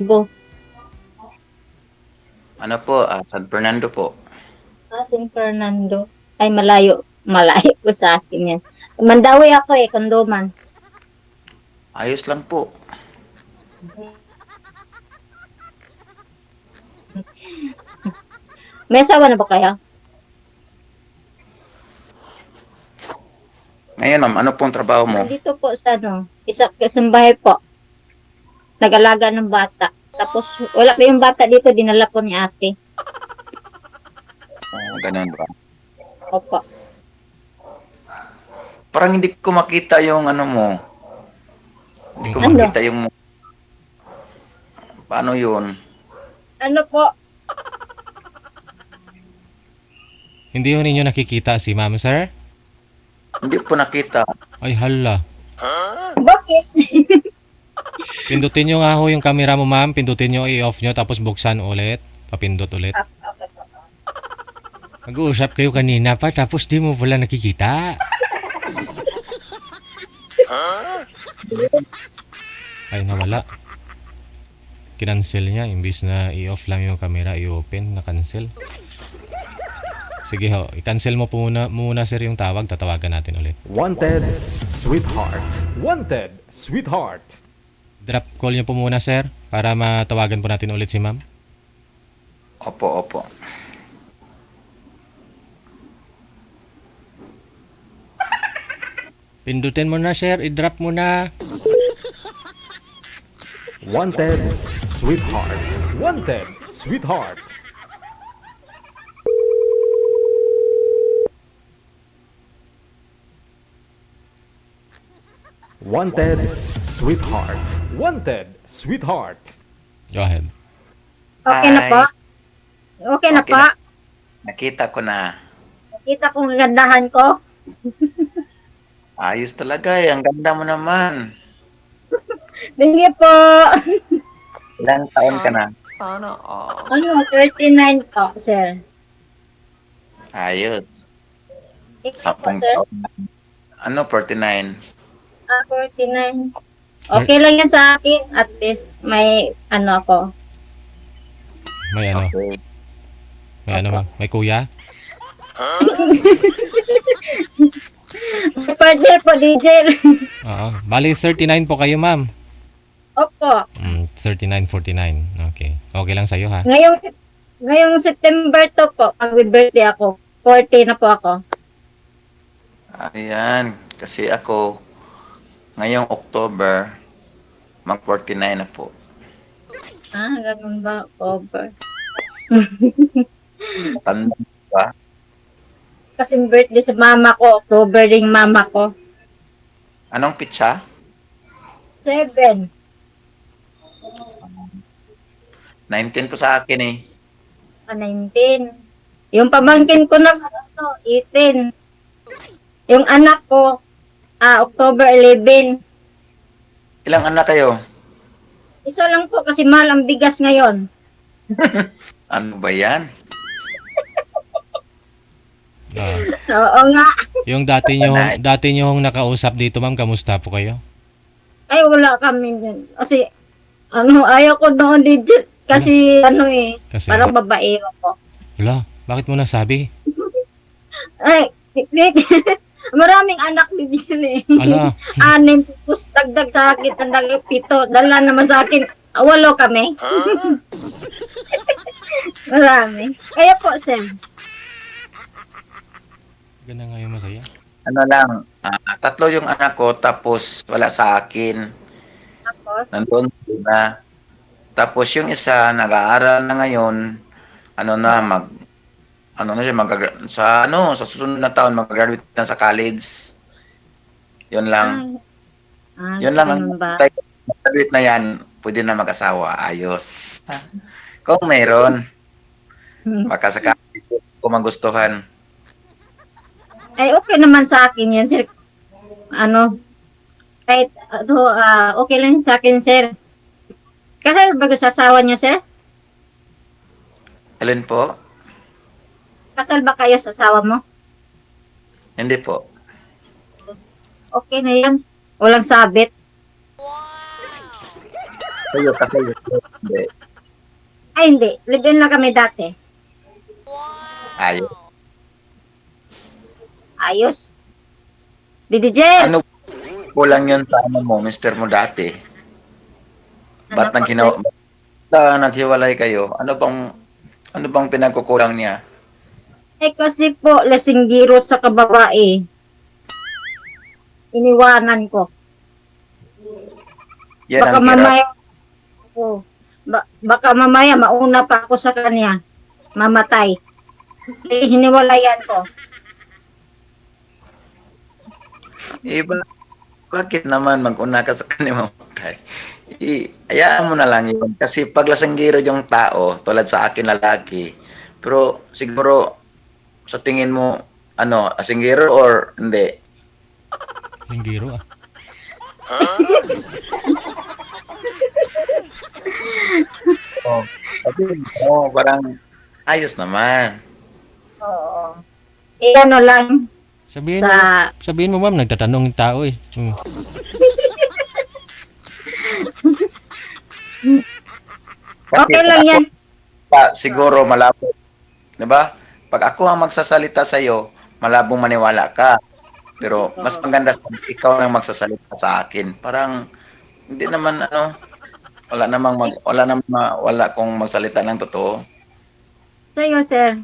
Bo. Ano po, San Fernando po. San Fernando. Ay, malayo. Malayo po sa akin yan. Mandawi ako eh, Kanduman. Ayos lang po. May asawa na ba kayo? Ngayon ma'am, ano pong trabaho mo? Dito po sa isang bahay po. Nag-alaga ng bata. Tapos, wala pa yung bata dito, dinala po ni ate. Ganun ba? Opo. Parang hindi ko makita yung ano mo. Hindi ko Ano? makita yung paano yun. Ano po? Hindi ho ninyo nakikita si ma'am, sir? Hindi po nakita. Ay, hala. Bakit? Pindutin nyo nga ho yung camera mo, ma'am. Pindutin nyo, i-off nyo, tapos buksan ulit. Papindot ulit. Nag-uusap kayo kanina pa, tapos di mo pala nakikita. Ay, nawala. Kinancel niya. Imbis na i-off lang yung camera, i-open, na-cancel. Sige ho, i-cancel mo muna sir yung tawag. Tatawagan natin ulit. Wanted, sweetheart. Wanted, sweetheart. Drop call niyo po muna sir, para matawagan po natin ulit si ma'am. Opo, opo. Pindutin mo na sir, i-drop mo na. Wanted, sweetheart. Wanted, sweetheart. Wanted, sweetheart. Wanted, sweetheart. Go ahead. Okay na Hi. po? Okay na Okay po? Nakita ko na. Nakita kong gandahan ko. Ayos talaga eh. Ang ganda mo naman. Thank you po. Ilang taon ka na? Ano, 39 po, sir. Ayos. Ikaw po, 10 sir? taon na. Ano, 49? 49. Okay lang yan sa akin. At least, may ano ako. May ano, Okay. may ano ma'am? May kuya? May partner po, DJ. Oo. Bali 39 po kayo ma'am. Opo. 39, 49. Okay. Okay lang sa'yo ha? Ngayong September to po, mag-birthday ako. 40 na po ako. Ayan. Kasi ako, ngayong October, mag-49 na po. Ah, ganun ba? October. Tanda ba? Kasi birthday sa mama ko, October ring mama ko. Anong pitsa? 7. 19 po sa akin eh. 19. Yung pamangkin ko na 18. Yung anak ko, October 11. Ilang anak kayo? Isa lang po kasi mahal ang bigas ngayon. Ano ba yan? Oo nga. Yung dati nyo hong nakausap dito ma'am, kamusta po kayo? Ay, wala kami dyan. Kasi, ayaw ko doon dito. Kasi, Kasi, parang babaero ko. wala, bakit mo nasabi? Ay, maraming anak dito eh. Ala, 6, tapos dagdag sa akin, dagdag 7. Dala naman sa akin, 8 kami. Marami. Kaya po, sir. ganda nga yung masaya. Ano lang, 3 yung anak ko, tapos wala sa akin. Tapos, Nandun na. Tapos yung isa, nag-aaral na ngayon, sa susunod na taon, mag-graduate na sa college. Yun lang. Yun lang ang ganun ba? graduate na yan, pwede na mag-asawa. Ayos. Kung mayroon, baka sakali kung magustuhan. Ay, okay naman sa akin yan, sir. Kahit, okay lang sa akin, sir. Kasal ba sa asawa niyo, sir? Alin po? Kasal ba kayo sa asawa mo? Hindi po. Okay na yan. Walang sabit. Sa'yo, kasi hindi. Ay, hindi. Live-in lang kami dati. Ayos. Ayos. Didijel! Ano kulang yun sa ano mo, mister mo dati? Ba't Ano po, naghiwalay kayo? Ano bang pinagkukulang niya? Eh kasi po, lasinggiro sa kababae. Iniwanan ko. Yan Baka ang hirap. mamaya, baka mamaya mauna pa ako sa kanya. Mamatay. Eh, hiniwalayan ko. Eh, bakit naman mag-una ka sa kanya mamatay? Hayaan mo na lang yun. Kasi pag lasanggiro yung tao, tulad sa akin lalaki, pero siguro sa tingin mo, ano, lasanggiro or hindi? Yung giro ah. Oh, sabihin mo, parang ayos naman. Oo. Eh, ano lang, Sabihin sa, sabihin mo ma'am, nagtatanong yung tao eh. Kasi okay lang yan. siguro malabo. 'Di ba? Pag ako ang magsasalita sa iyo, malabong maniwala ka. Pero mas maganda sa ikaw ang magsasalita sa akin. Parang hindi naman ano, wala kung magsalita ng totoo. Sa'yo, sir.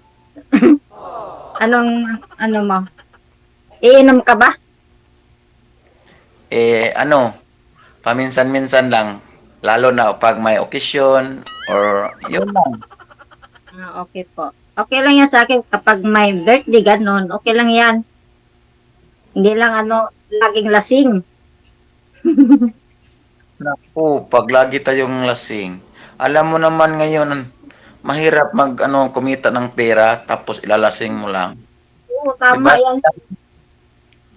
Ano mo? Iinom ka ba? Ano, paminsan-minsan lang, lalo na pag may occasion or yun lang. Okay po. Okay lang yan sa akin kapag may birthday, ganun. Okay lang yan. Hindi lang laging lasing. Naku, pag lagi tayong lasing, alam mo naman ngayon, mahirap kumita ng pera tapos ilalasing mo lang. Oo, tama Diba? yan.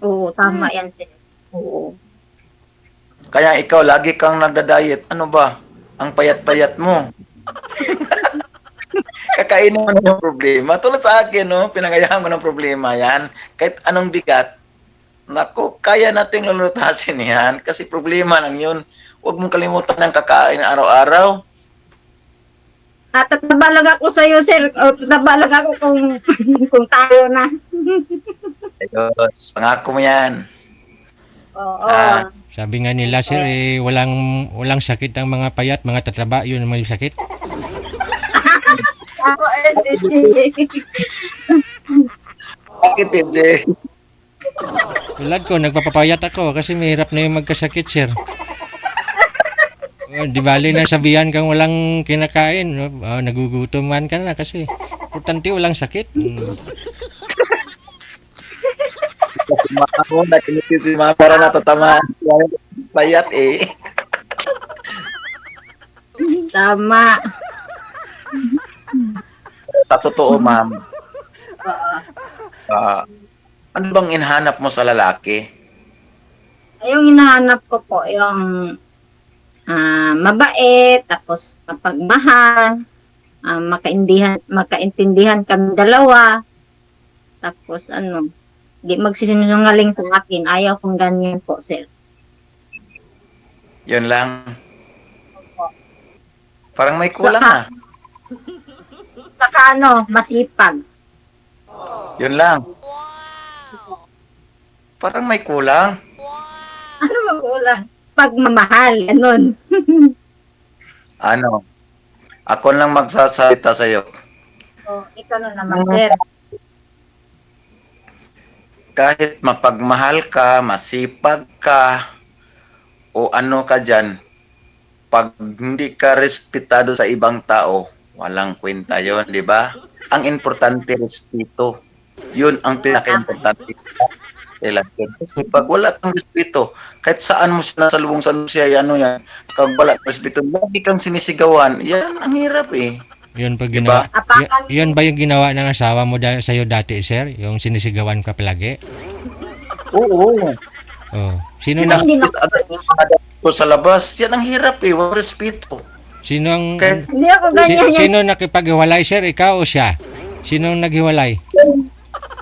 Oo, tama yan, sir. Oo. Kaya ikaw, lagi kang nagda-diet. Ano ba? Ang payat-payat mo. Kakainin mo na yung problema. Tulad sa akin, no? Pinangayahan ko ng problema yan. Kahit anong bigat, naku, kaya nating lulutasin yan. Kasi problema lang yun. Huwag mong kalimutan ng kakain araw-araw. At tatabalag ako sa'yo, sir. O, tatabalag ako kung tayo na. Ayos, pangako mo yan. Oo. Ah. Sabi nga nila sir, walang sakit ang mga payat, mga tataba, yun ang may sakit. Ako, LDG. Bakit, TJ? Tulad ko, nagpapapayat ako kasi mahirap na yung magkasakit sir. Di bali na sabihan kang walang kinakain, no? Nagugutuman ka na kasi importante walang sakit. Ako, nakiniti si Mama para natatamaan. Payat eh. Tama. Sa totoo, ma'am, Oo. ano bang inhanap mo sa lalaki? Yung hinahanap ko po, yung mabait, tapos mapagmahal, makaintindihan kami dalawa, tapos di magsisinungaling sa akin. Ayaw kong ganyan po, sir. Yun lang. Opo. Parang may kulang Saka- Saka masipag. Yun lang. Parang may kulang. Ano ba kulang? Pagmamahal, ganun. Ano? Ako lang magsasalita sa'yo. So, ikaw na naman, sir. Kahit mapagmahal ka, masipag ka, o ano ka dyan, pag hindi ka respetado sa ibang tao, walang kwenta yon, di ba? Ang importante, respeto. Yun ang pinaka-importante sa relasyon. Kasi pag wala kang respeto, kahit saan mo sinasalubong sa siya, yan, kag wala kang respeto, lagi kang sinisigawan, yan ang hirap eh. Yun pa Diba? ginawa. Apakan Yun ba yung ginawa ng asawa mo sa'yo dati sir? Yung sinisigawan ka palagi? Oo. Oh. Sino Hindi na hindi na ako ganyan. Ko sa labas, yan ang hirap eh, walang respeto. sino ang Kaya- Hindi ako ganyan yan. sino nakipaghiwalay sir? Ikaw o siya? Sino ang naghiwalay?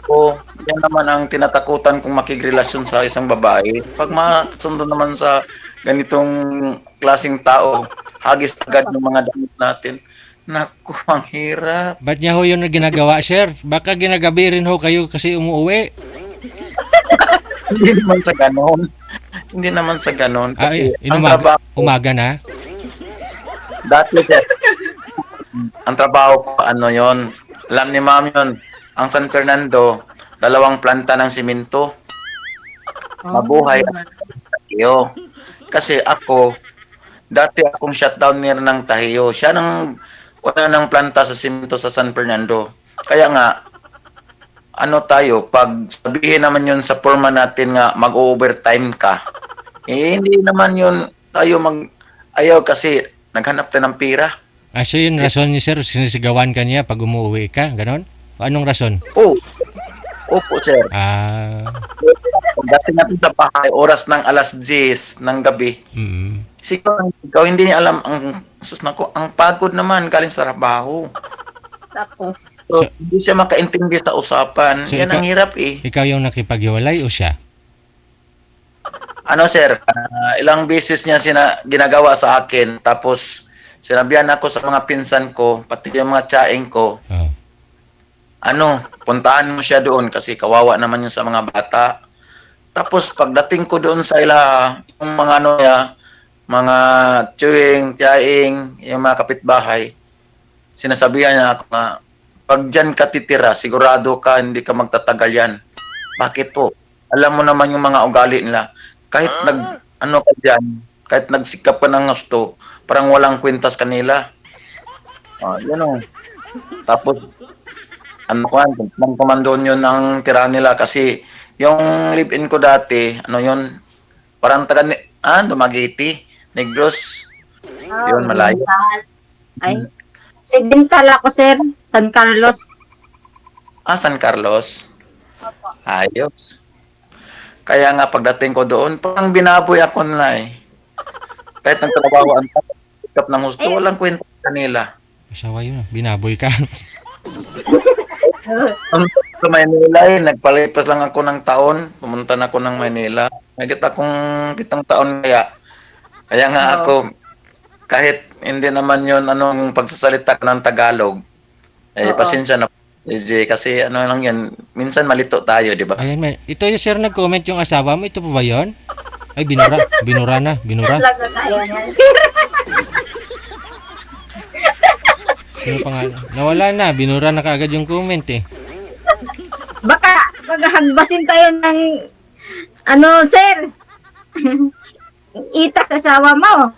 O, yan naman ang tinatakutan kong makigrelasyon sa isang babae. Pag masundo naman sa ganitong klaseng tao, hagis agad ng mga damit natin. Naku, ang hirap. Ba't niya ho yun na ginagawa, sir? Baka ginagabi rin ho kayo kasi umuwi. Hindi naman sa ganon. Hindi naman sa ganon. Kasi ang Inumaga, trabaho, umaga na? dati sir, ang trabaho ko, ano yon, alam ni ma'am yon, ang San Fernando, 2 planta ng simento. Mabuhay. Tahiyo. Kasi ako, dati akong shutdowner ng Tahiyo. Siya nang una ng planta sa simento sa San Fernando. Kaya nga, ano tayo, pag sabihin naman yun sa forma natin nga mag-overtime ka, hindi naman yun tayo ayaw kasi naghanap tayo ng pira. So yun rason niya, sir, sinisigawan ka niya pag umuwi ka, ganon? Anong rason? Oh, opo sir. Dati natin sa bahay, oras ng alas 10 ng gabi. Siguro, ikaw hindi niya alam, ang pagod naman galing sa trabaho. Tapos, So, hindi siya makaintindi sa usapan. So, Yan ang hirap eh. Ikaw yung nakipaghiwalay o siya? Ano sir, ilang beses niya ginagawa sa akin. Tapos, sinabihan ako sa mga pinsan ko, pati yung mga tsaing ko, puntahan mo siya doon kasi kawawa naman yun sa mga bata. Tapos, pagdating ko doon sa yung mga mga tsuing, tiyaing, yung mga kapitbahay, sinasabihan niya ako nga, pag dyan ka titira, sigurado ka hindi ka magtatagal yan. Bakit po? Alam mo naman yung mga ugali nila. Kahit ka dyan, kahit nagsikap ka ng gusto, parang walang kwintas kanila. Yun o. Tapos, nang komandon yun ang tira nila kasi yung live-in ko dati, parang Dumaguete, Negros. Yun, malayo. ay, Occidental ako, sir. San Carlos. San Carlos. Ayos. Kaya nga pagdating ko doon, parang binaboy ako na eh. Kahit nagtrabaho ang sikap ng gusto, walang kwenta kanila. Asawa yun, binaboy ka. Sa Maynila nagpalipas lang ako ng taon. Pumunta na ako ng Maynila. Nagit akong 7 taon kaya. Kaya nga ako, kahit hindi naman yun pagsasalita ng Tagalog, pasensya na kasi lang yan, minsan malito tayo, di ba? Ayan, ito yung sir nag-comment yung asawa mo, ito pa ba yun? Ay, binura na. Lagot tayo niyan, sir. Sino pa nga? Nawala na, binura na kaagad yung comment eh. Baka maghagbasin tayo ng sir. Itak asawa mo.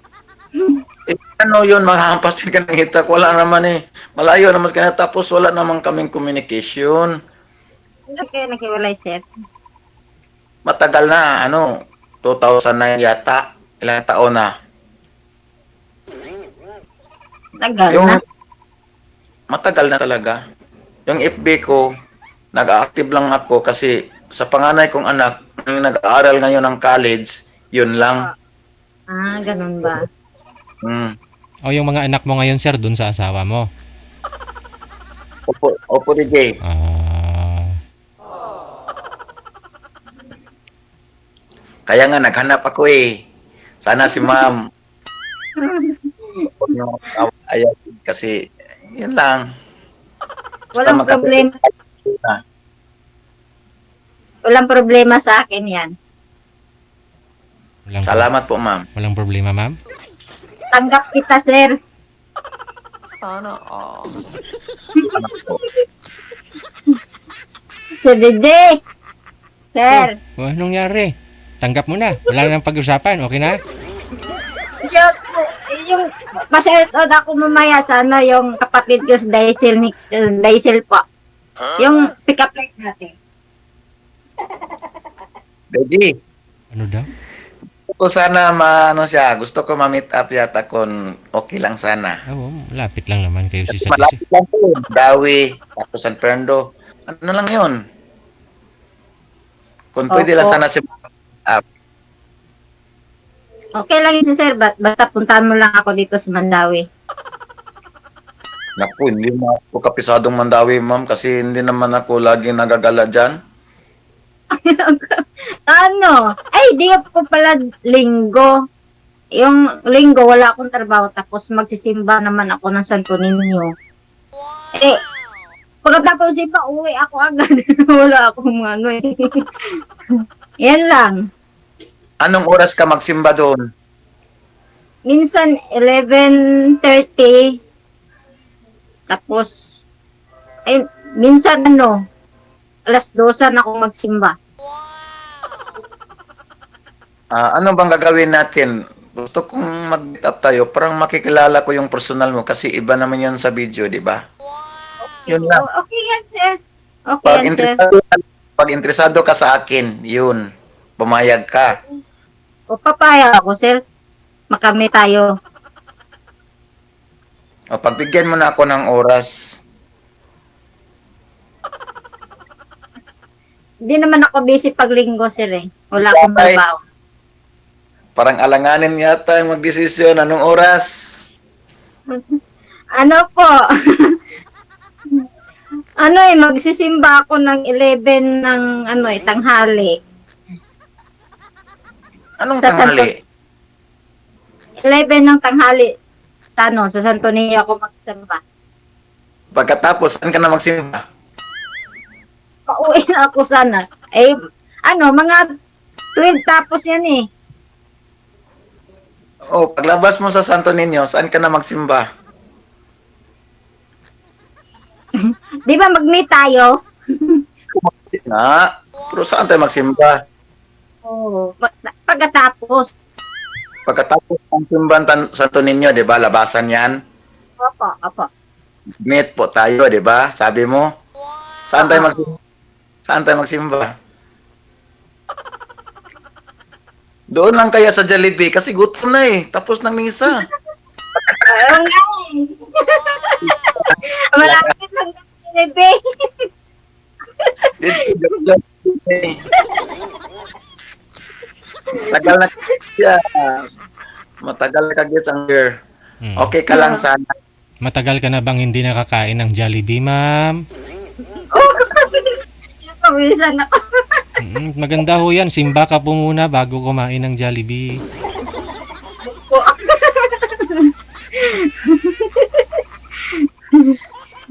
Yun, maghahampasin ka ng hitak, wala naman eh. Malayo naman ka na, tapos wala naman kaming communication. Hindi kayo naghiwalay, sir. Matagal na, 2009 yata, ilang taon na. Tagal na. Matagal na talaga. Yung FB ko, nag-active lang ako kasi sa panganay kong anak, nag-aaral ngayon ng college, yun lang. Ganun ba? O yung mga anak mo ngayon, sir, dun sa asawa mo? Opo, DJ. Kaya nga, naghanap ako eh. Sana si ma'am. Ayaw, kasi, yun lang. Walang problema. Walang problema sa akin yan. Salamat po, ma'am. Walang problema, ma'am? Tanggap kita, sir. Sana all. Sir Dede. Sir. Anong nangyari? Tanggap mo na. Wala nang pag-usapan. Okay na? Yung pa-shoutout ako mamaya sana yung kapatid ko sa Daisel po. Yung pick-up line natin. Baby. Ano daw? Gusto ko sana gusto ko ma-meet up yata kung okay lang sana. Oo, malapit lang naman kayo si Malapit lang po. Dawi, tapos San Fernando. Ano lang yun? Kung pwede lang sana si up. Okay lang yun, sir. Basta puntahan mo lang ako dito sa Mandawi. Naku, hindi na ako kapisadong Mandawi, ma'am, kasi hindi naman ako laging nagagala dyan. Ay, di ko pala linggo. Yung linggo, wala akong trabaho, tapos magsisimba naman ako ng Santo Niño. Eh, pagkatapos simba, uwi ako agad. Wala akong ano eh. Yan lang. Anong oras ka magsimba doon? Minsan 11:30. Tapos ay minsan ano, alas 12 na ako magsimba. Ano bang gagawin natin? Gusto kong mag-meet up tayo. Parang makikilala ko yung personal mo kasi iba naman yun sa video, di ba? Yun lang. Okay yan, sir. Okay Pag yan, sir. interesado ka sa akin, yun. Pumayag ka. O papaya ako, sir. Makamit tayo. O, pagbigyan mo na ako ng oras. Hindi naman ako busy pag linggo, sir eh. Wala akong Ay. trabaho. Parang alanganin yata yung magdesisyon. Anong oras? Ano po? Ano eh, magsisimba ako ng 11 ng ano eh, tanghali. Anong Sa tanghali? 11 ng tanghali sa ano, sa Santo Niño ako magsimba. Pagkatapos, saan ka na magsimba? Pauwi na ako sana. Eh, ano, mga 12 tapos yan eh. O, paglabas mo sa Santo Niño, saan ka na magsimba? Di ba mag-meet tayo? Na, pero saan tayo magsimba? Oo. Pagkatapos. Pagkatapos ng simbahan Santo Niño, di ba, labasan yan? Opo, opo. Meet po tayo, di ba? Sabi mo. Saan tayo magsimba? Saan tayo magsimba? Doon lang kaya sa Jollibee kasi gutom na eh. Tapos ng misa. Ayun nga eh. Malapit lang kasi, bebe. Tagal na siya. Matagal na kagis ang year. Okay ka lang sana. Matagal ka na bang hindi nakakain ng Jollibee, ma'am? Yung pawisan ako. Maganda ho yan. Simba ka po muna bago kumain ng Jollibee.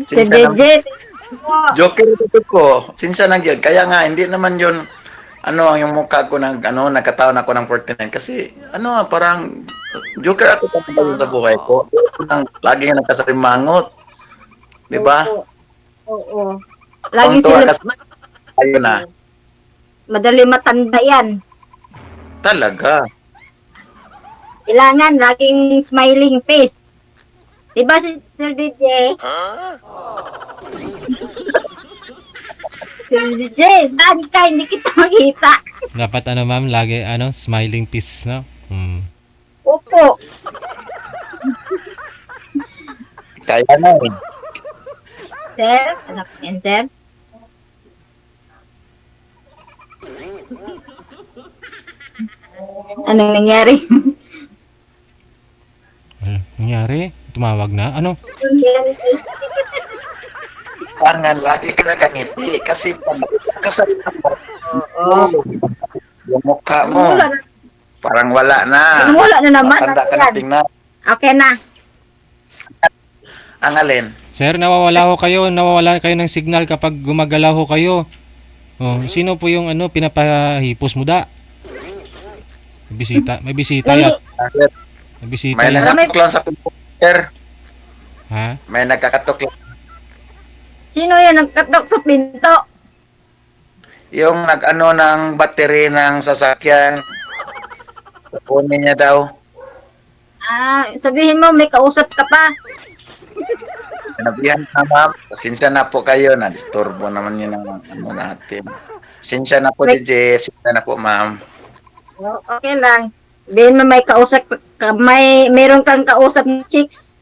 Si Dejet. Joker ito ko. Sinsya na yun. Kaya nga, hindi naman yun, ano, yung mukha ko nagkataon ako ng 49. Kasi, parang, joker ako talaga sa buhay ko. Lagi nga nagkasarimangot. Di ba? Oo. Lagi Tuwang-tuwa sila, kasi tayo na. madali matanda yan. Talaga. Kailangan laging smiling face. Diba si Sir DJ? Sir DJ, saan ka? Hindi kita makita. Dapat ma'am, lagi smiling face, no? Opo. Kaya na eh. Sir, anak yan, sir. Anong nangyari? Ano nangyari? Tumawag na? Ano? Tangan, lagi ka nakangiti. Kasi pag kasariman mo, Oo. yung mukha mo, Wala na. parang wala na. Wala na naman. Matanda ka Ano na yan? tingnan. Okay na. Ang alin. Sir, nawawala kayo ng signal kapag gumagalaw ho kayo. Oh, sino po yung pinapahipos mo da? May bisita Lagi, yan. May bisita May yan. nagkakatok lang sa computer. Ha? May nagkakatok lang. sino yan nagkatok sa pinto? Yung ng battery ng sasakyan. Kukunin niya daw. Sabihin mo, may kausap ka pa. Sinabihan na ma'am. Pasensya na po kayo. Na-disturbo naman yun ang natin. Pasensya na po, DJ. Pasensya na po, ma'am. Okay lang. Sabihin mo, may kausap ka, meron kang kausap ng chicks.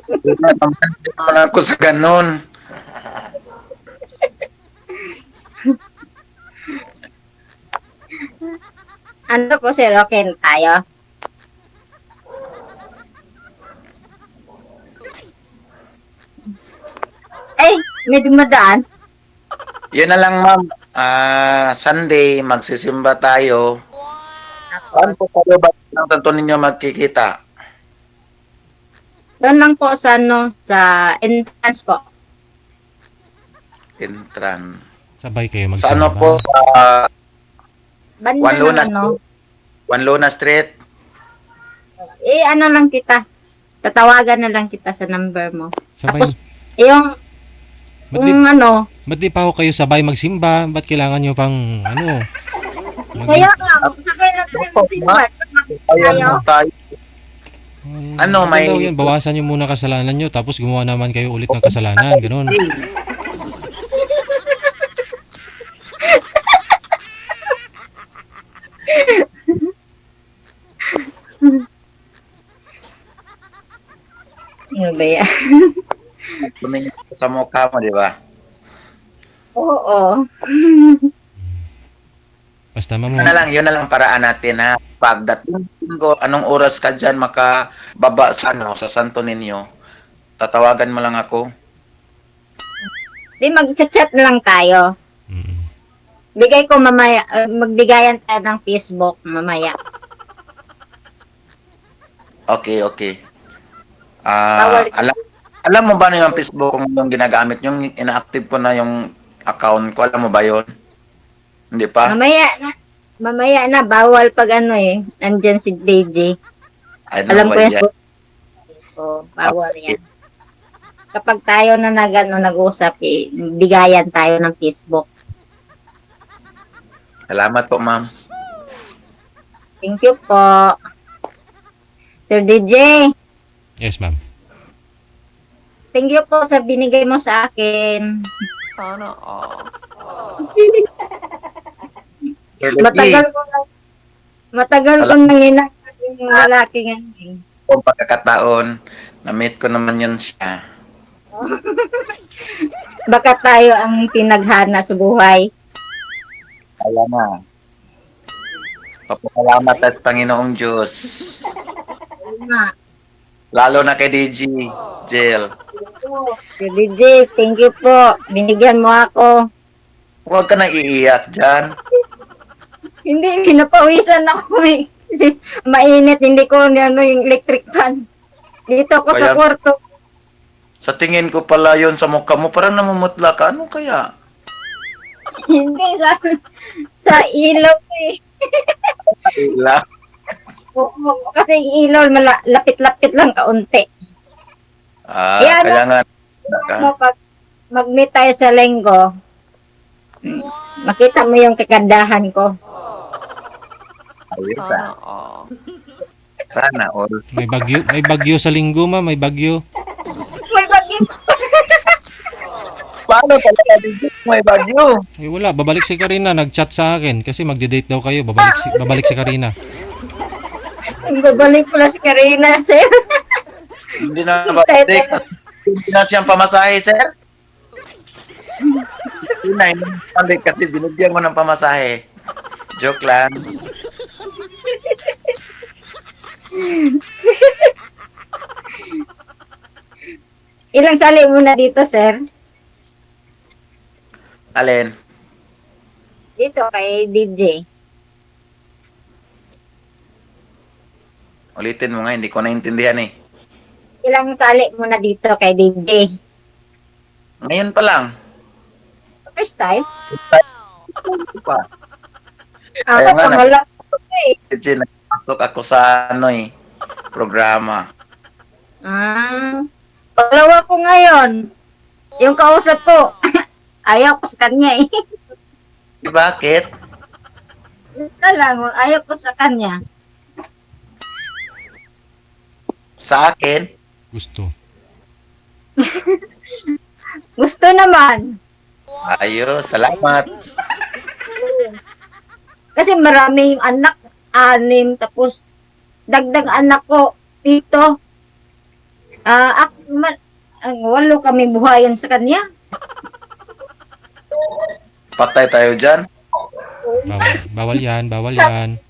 Hindi naman ako sa ganun. Ano po, sir? Okay na tayo. Ay, may dumadaan. Yun na lang, ma'am. Sunday, magsisimba tayo. Saan po tayo ba Ang Santo Niño magkikita. Doon lang po sa ano, sa entrance po. Intran. Sabay kayo Sa magsimba. ano po? Sa Banda Juan ng Luna ano. Juan Luna Street. Ano lang kita. Tatawagan na lang kita sa number mo. Sabay. Tapos, yung, Ba't di, ano, ba't di pa ako kayo sabay magsimba? Ba't kailangan nyo pang ano? kaya nga, magsakay na tayo ng simba. Ayan Tayo? po tayo. Ano, may- daw yan, bawasan nyo muna kasalanan nyo tapos gumawa naman kayo ulit ng kasalanan, ganun. Ano ba yan? Tumingin sa mukha mo, di ba? Oo. Basta Yun na lang, yun na lang paraan natin ha. Pagdating ko, anong oras ka dyan makababa sa, ano, sa Santo Niño, tatawagan mo lang ako. Di mag-chat na lang tayo. Mm. Bigay ko mamaya, magbigayan tayo ng Facebook mamaya. Okay, okay. Bawal. Alam mo ba na yung Facebook kung yung ginagamit, yung ina-active ko na yung account ko, alam mo ba yun? Hindi pa? Mamaya na, bawal pag ano eh, nandyan si DJ. I Alam know ko what yan. So, bawal yan. Kapag tayo na nag-usap, eh, bigayan tayo ng Facebook. Salamat po, ma'am. Thank you po. Sir DJ, Yes, ma'am. thank you po sa binigay mo sa akin. Sana all. Sir Matagal ko nang hinanap yung lalaki ngayon. kung pagkakataon, na-meet ko naman yun siya. Baka tayo ang tinaghana sa buhay. Kaya na. Papasalamat tayo sa Panginoong Diyos. Oo nga. Lalo na kay DG, Jill. Sir DJ, thank you po. Binigyan mo ako. Huwag ka nang iiyak dyan. Hindi, pinapawisan ako eh. Kasi mainit, hindi ko ano, yung electric fan. Dito ako sa Kaya- kwarto. Sa tingin ko pala yun sa mukha mo, parang namumutla ka. Ano kaya? Hindi, sa ilaw eh. Ila. Oo, kasi yung ilaw, lapit-lapit lang kaunti. Ah, Yan. kaya nga. Ano, pag mag-meet tayo sa linggo, makita mo yung kagandahan ko. Ayun Sana ta. all. Sana all. May bagyo sa linggo, ma'am, may bagyo. May bagay. Paano talaga dito may bagyo? Eh wala, babalik si Karina, nag-chat sa akin kasi magde-date daw kayo, babalik si Karina. Babalik pala si Karina, sir. Hindi na babalik. Hindi na siyang pamasahe, sir. Hindi na, hindi na balik kasi binigyan mo ng pamasahe. Joke lang. Ilang sali mo na dito, sir? Alin? Dito kay DJ. Ulitin mo nga, hindi ko naintindihan eh. Ilang sali mo na dito kay DJ? Ngayon pa lang. First time? Ito pa. Ako, Kaya nga, pangalak. Kasi nagpasok ako sa ano eh, programa. Pangalawa ko ngayon. Yung kausap ko, ayaw ko sa kanya eh. Bakit? Ito lang, ayaw ko sa kanya. Sa akin? Gusto. Gusto naman. Ayos, salamat. Kasi marami yung anak, 6, tapos dagdag anak ko, 7. Ang 8 kami buhayan sa kanya. Patay tayo dyan. Bawal yan, bawal yan.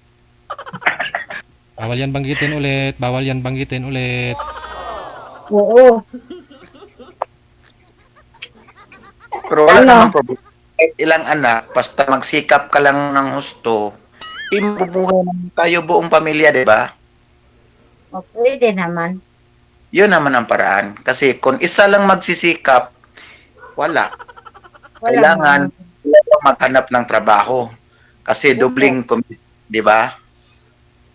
Bawal yan banggitin ulit, bawal yan banggitin ulit. Oo. Pero wala Ano? namang problema. Kahit ilang anak, basta magsikap ka lang ng husto, imubuhay naman tayo buong pamilya, di ba? O, pwede naman. Yun naman ang paraan. Kasi kung isa lang magsisikap, wala. Wala Kailangan naman. maghanap ng trabaho. Kasi dobling, di ba?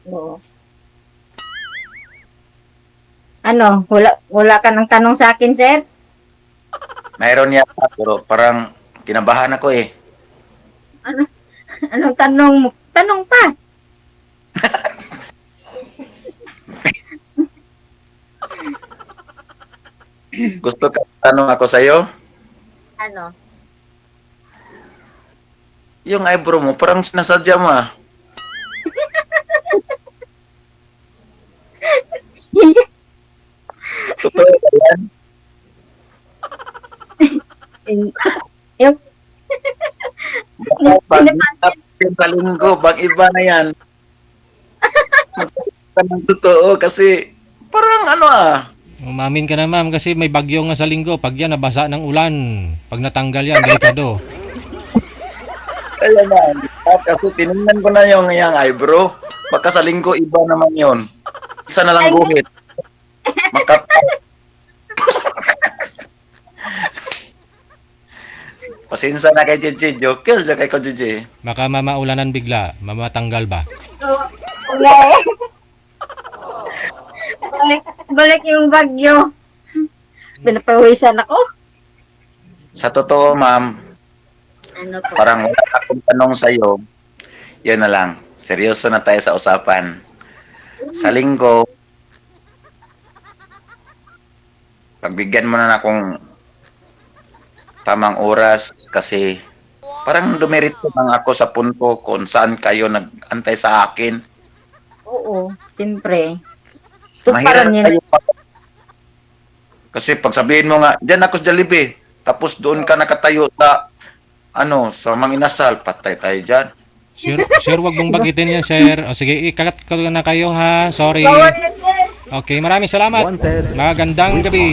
Oo. Ano, wala ka ng tanong sa akin, sir? Mayroon yata, pero parang kinabahan ako eh. Ano? Anong tanong mo? Tanong pa. Gusto ka tanong ako sa'yo? Ano? Yung eyebrow mo, parang sinasadya mo ah. Totoo ba yan? yung Pag pinapansin. yung sa linggo, bang iba na yan. Magsasabi ka ng totoo kasi parang ano ah. Umamin ka na ma'am kasi may bagyo nga sa linggo. Pag yan nabasa ng ulan, pag natanggal yan, delikado. Kaya na, kasi tinignan ko na yung eyebrow. Baka sa linggo iba naman yon. Isa na lang guhit. Pasensya na kay Gigi. Joker siya kay ko Gigi. Baka mamaulanan bigla, mamatanggal ba? Wala eh. Balik yung bagyo. Pinapawisan ako. Sa totoo, ma'am, Ano po? parang wala akong tanong sa'yo. Yun na lang. Seryoso na tayo sa usapan. Sa linggo, pagbigyan mo na akong tamang oras kasi parang dumirit lang ako sa punto kung saan kayo nag-antay sa akin. Oo, siyempre. Mahirap Tuparan niya tayo kasi pag sabihin mo nga, diyan ako sa Jollibee, tapos doon ka nakatayo sa sa Manginasal, patay tayo dyan. Sir, wag mong bagitin yan, sir. O sige, ikakat ko na kayo ha. Sorry. Bawal yan, sir. Okay, maraming salamat. Wanted. Magandang Sweetheart. gabi.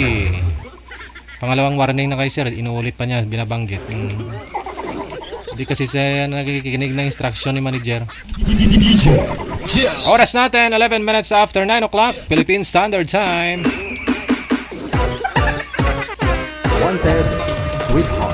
Pangalawang warning na kay sir, inuulit pa niya, binabanggit. Hindi kasi siya nakikinig ng instruction ni manager. Oras natin, 11 minutes after 9 o'clock, Philippine Standard Time. Wanted, Sweetheart.